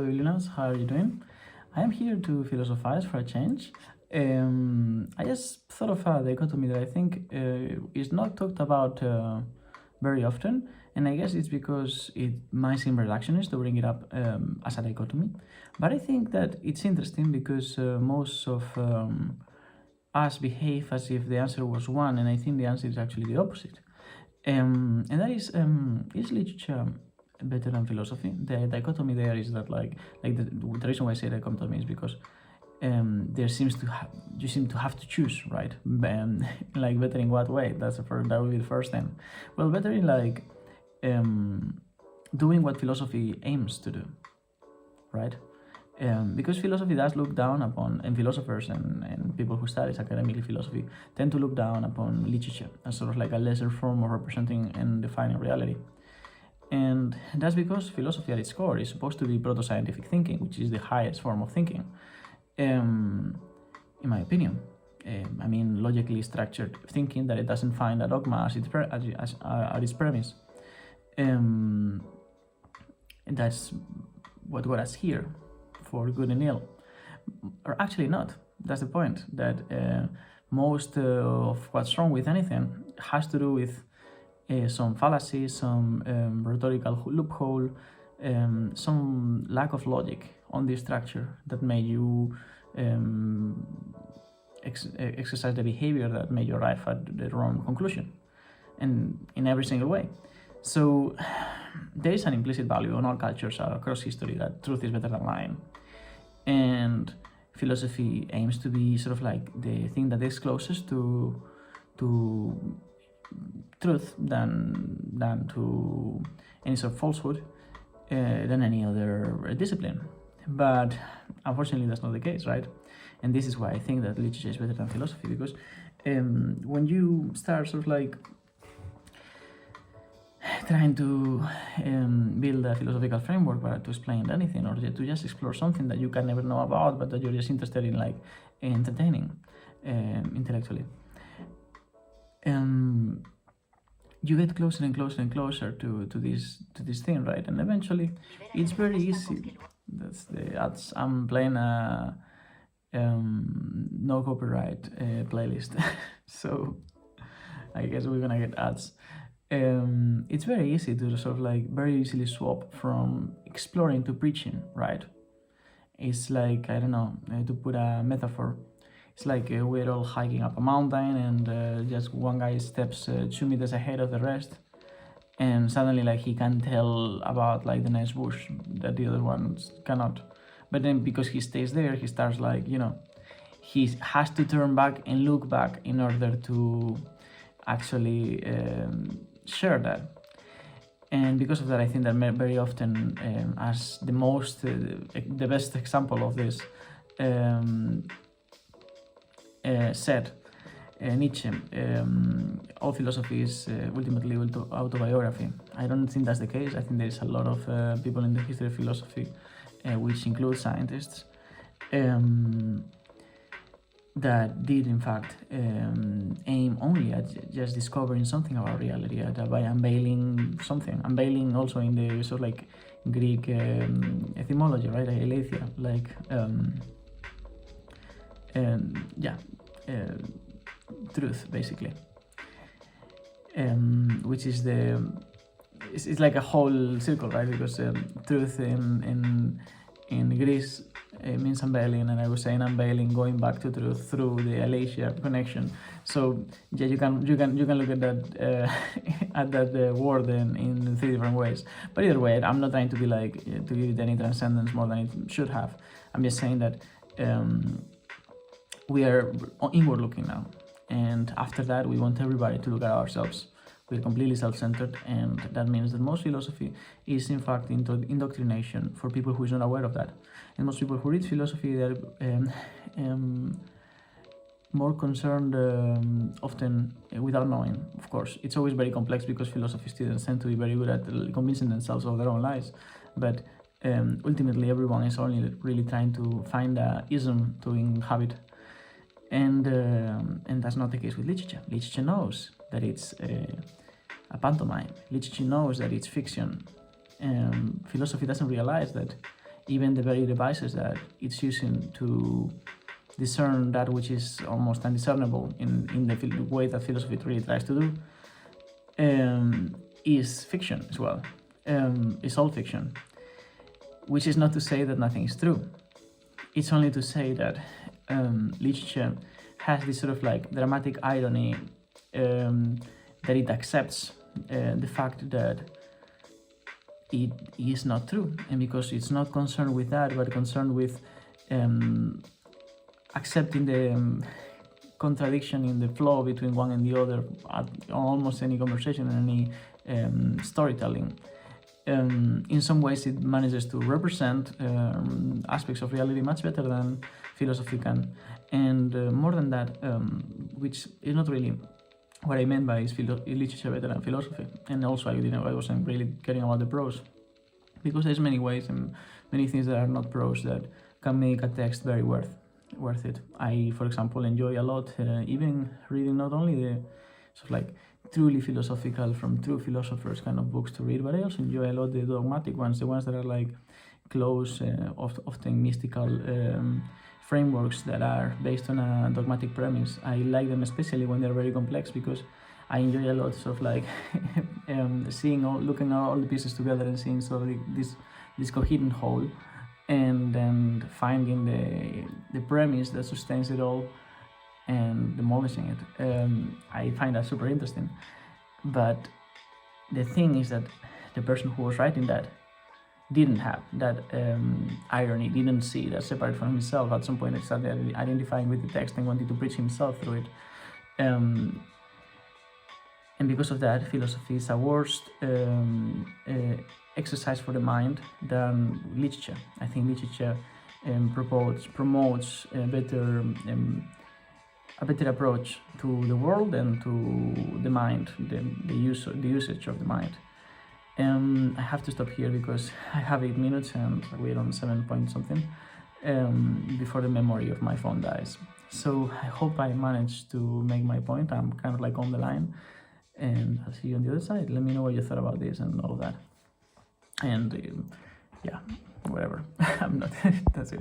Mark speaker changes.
Speaker 1: Linus, how are you doing? I am here to philosophize for a change. I just thought of a dichotomy that I think is not talked about very often, and I guess it's because it might seem reductionist to bring it up as a dichotomy. But I think that it's interesting because most of us behave as if the answer was one, and I think the answer is actually the opposite. And that is literature better than philosophy? The dichotomy there is that the reason why I say dichotomy is because there seems to you seem to have to choose, right? Like better in what way? That would be the first thing. Well, better in doing what philosophy aims to do, right? Because philosophy does look down upon, and philosophers and people who study academically philosophy tend to look down upon literature as sort of like a lesser form of representing and defining reality. And that's because philosophy at its core is supposed to be proto-scientific thinking, which is the highest form of thinking, in my opinion. I mean, logically structured thinking that it doesn't find a dogma as its premise. And that's what got us here, for good and ill. Or actually not. That's the point, that most of what's wrong with anything has to do with some fallacy, some rhetorical loophole, some lack of logic on the structure that made you exercise the behavior that made you arrive at the wrong conclusion, and in every single way. So there is an implicit value on all cultures across history that truth is better than lying. And philosophy aims to be sort of like the thing that is closest to truth than to any sort of falsehood than any other discipline. But unfortunately, that's not the case, right? And this is why I think that literature is better than philosophy, because when you start sort of like trying to build a philosophical framework to explain anything, or to just explore something that you can never know about, but that you're just interested in, like entertaining intellectually, you get closer and closer and closer to this thing, right? And eventually, it's very easy. That's the ads. I'm playing a no copyright playlist, so I guess we're gonna get ads. It's very easy to sort of like very easily swap from exploring to preaching, right? It's like, I don't know, to put a metaphor, it's like we're all hiking up a mountain, and just one guy steps 2 meters ahead of the rest, and suddenly like he can tell about like the next bush that the other ones cannot. But then because he stays there, he starts like, he has to turn back and look back in order to actually share that. And because of that, I think that very often, as the best example of this, said Nietzsche, all philosophy is ultimately autobiography. I don't think that's the case. I think there's a lot of people in the history of philosophy, which includes scientists, that did in fact aim only at just discovering something about reality, by unveiling something, unveiling also in the sort of like Greek etymology, right? Aletheia, like truth, basically, which is it's like a whole circle, right? Because truth in Greece means unveiling, and I was saying unveiling, going back to truth through the Aletheia connection. So yeah, you can look at that at that word in 3 different ways. But either way, I'm not trying to be like to give it any transcendence more than it should have. I'm just saying that we are inward looking now, and after that, we want everybody to look at ourselves. We're completely self-centered, and that means that most philosophy is in fact indoctrination for people who is not aware of that. And most people who read philosophy, they're more concerned often without knowing. Of course, it's always very complex because philosophy students tend to be very good at convincing themselves of their own lies. But ultimately, everyone is only really trying to find a ism to inhabit. And that's not the case with literature. Literature knows that it's a pantomime. Literature knows that it's fiction. Philosophy doesn't realize that even the very devices that it's using to discern that which is almost undiscernible in the way that philosophy really tries to do, is fiction as well. It's all fiction, which is not to say that nothing is true. It's only to say that literature has this sort of like dramatic irony, that it accepts the fact that it is not true, and because it's not concerned with that, but concerned with accepting the contradiction in the flow between one and the other at almost any conversation and any storytelling. In some ways it manages to represent aspects of reality much better than philosophy can, and more than that, which is not really what I meant by is literature better than philosophy. And also I wasn't really caring about the prose, because there's many ways and many things that are not prose that can make a text very worth it. I, for example, enjoy a lot even reading not only the sort of like truly philosophical from true philosophers kind of books to read, but I also enjoy a lot the dogmatic ones, the ones that are like close, often mystical frameworks that are based on a dogmatic premise. I like them especially when they're very complex, because I enjoy a lot sort of like looking at all the pieces together and seeing sort of this coherent whole, and then finding the premise that sustains it all and demolishing it. I find that super interesting. But the thing is that the person who was writing that didn't have that irony, didn't see that separate from himself. At some point he started identifying with the text and wanted to preach himself through it. And because of that, philosophy is a worse exercise for the mind than literature. I think literature promotes a better approach to the world and to the mind, the usage of the mind. I have to stop here because I have 8 minutes and we're on 7 point something before the memory of my phone dies. So I hope I managed to make my point. I'm kind of like on the line, and I'll see you on the other side. Let me know what you thought about this and all of that. And yeah, whatever. I'm not. That's it.